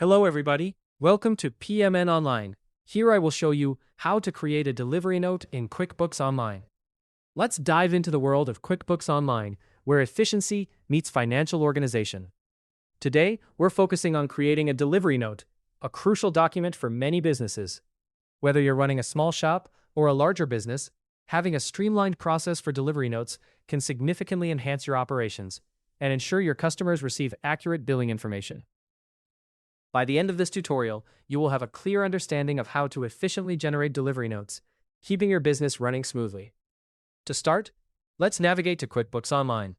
Hello everybody, welcome to PMN Online. Here I will show you how to create a delivery note in QuickBooks Online. Let's dive into the world of QuickBooks Online, where efficiency meets financial organization. Today, we're focusing on creating a delivery note, a crucial document for many businesses. Whether you're running a small shop or a larger business, having a streamlined process for delivery notes can significantly enhance your operations and ensure your customers receive accurate billing information. By the end of this tutorial, you will have a clear understanding of how to efficiently generate delivery notes, keeping your business running smoothly. To start, let's navigate to QuickBooks Online.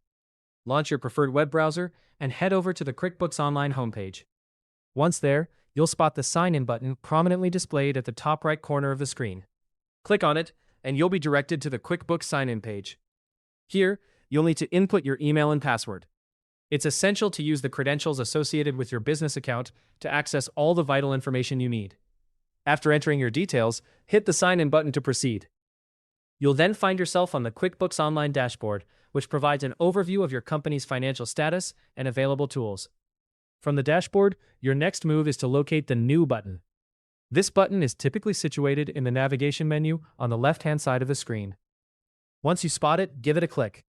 Launch your preferred web browser and head over to the QuickBooks Online homepage. Once there, you'll spot the Sign In button prominently displayed at the top right corner of the screen. Click on it, and you'll be directed to the QuickBooks Sign In page. Here, you'll need to input your email and password. It's essential to use the credentials associated with your business account to access all the vital information you need. After entering your details, hit the Sign In button to proceed. You'll then find yourself on the QuickBooks Online dashboard, which provides an overview of your company's financial status and available tools. From the dashboard, your next move is to locate the New button. This button is typically situated in the navigation menu on the left-hand side of the screen. Once you spot it, give it a click.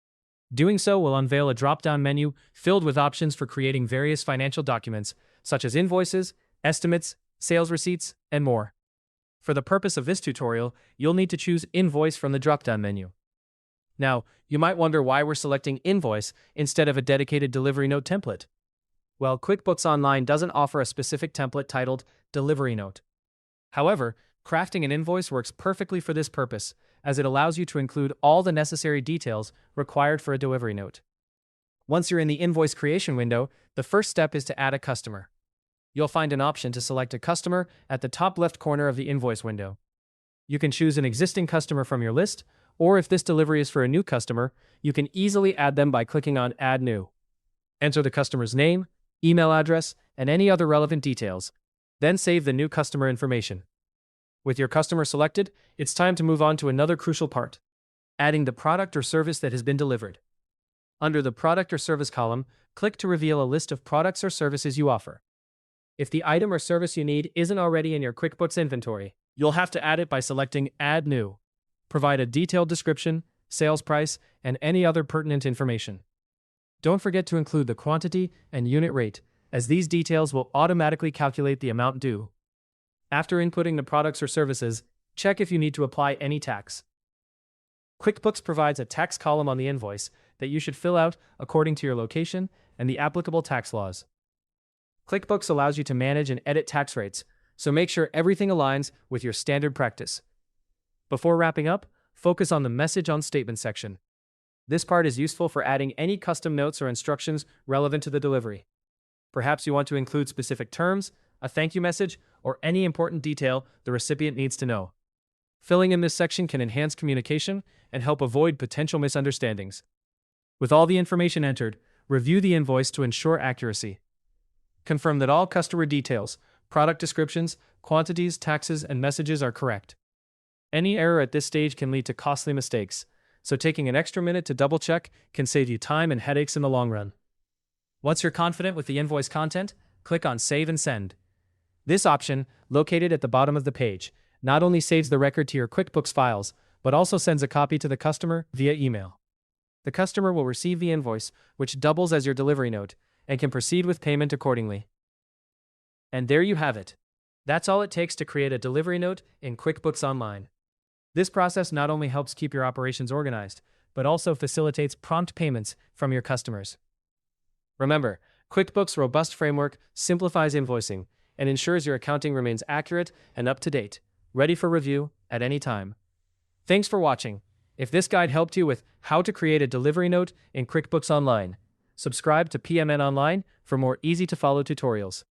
Doing so will unveil a drop-down menu filled with options for creating various financial documents, such as invoices, estimates, sales receipts, and more. For the purpose of this tutorial, you'll need to choose Invoice from the drop-down menu. Now, you might wonder why we're selecting Invoice instead of a dedicated delivery note template. Well, QuickBooks Online doesn't offer a specific template titled Delivery Note. However, crafting an invoice works perfectly for this purpose, as it allows you to include all the necessary details required for a delivery note. Once you're in the invoice creation window, the first step is to add a customer. You'll find an option to select a customer at the top left corner of the invoice window. You can choose an existing customer from your list, or if this delivery is for a new customer, you can easily add them by clicking on Add New. Enter the customer's name, email address, and any other relevant details. Then save the new customer information. With your customer selected, it's time to move on to another crucial part: adding the product or service that has been delivered. Under the Product or Service column, click to reveal a list of products or services you offer. If the item or service you need isn't already in your QuickBooks inventory, you'll have to add it by selecting Add New. Provide a detailed description, sales price, and any other pertinent information. Don't forget to include the quantity and unit rate, as these details will automatically calculate the amount due. After inputting the products or services, check if you need to apply any tax. QuickBooks provides a tax column on the invoice that you should fill out according to your location and the applicable tax laws. QuickBooks allows you to manage and edit tax rates, so make sure everything aligns with your standard practice. Before wrapping up, focus on the Message on Statement section. This part is useful for adding any custom notes or instructions relevant to the delivery. Perhaps you want to include specific terms, a thank you message, or any important detail the recipient needs to know. Filling in this section can enhance communication and help avoid potential misunderstandings. With all the information entered, review the invoice to ensure accuracy. Confirm that all customer details, product descriptions, quantities, taxes, and messages are correct. Any error at this stage can lead to costly mistakes, so taking an extra minute to double-check can save you time and headaches in the long run. Once you're confident with the invoice content, click on Save and Send. This option, located at the bottom of the page, not only saves the record to your QuickBooks files, but also sends a copy to the customer via email. The customer will receive the invoice, which doubles as your delivery note, and can proceed with payment accordingly. And there you have it. That's all it takes to create a delivery note in QuickBooks Online. This process not only helps keep your operations organized, but also facilitates prompt payments from your customers. Remember, QuickBooks' robust framework simplifies invoicing and ensures your accounting remains accurate and up-to-date, ready for review at any time. Thanks for watching. If this guide helped you with how to create a delivery note in QuickBooks Online, subscribe to PMN Online for more easy-to-follow tutorials.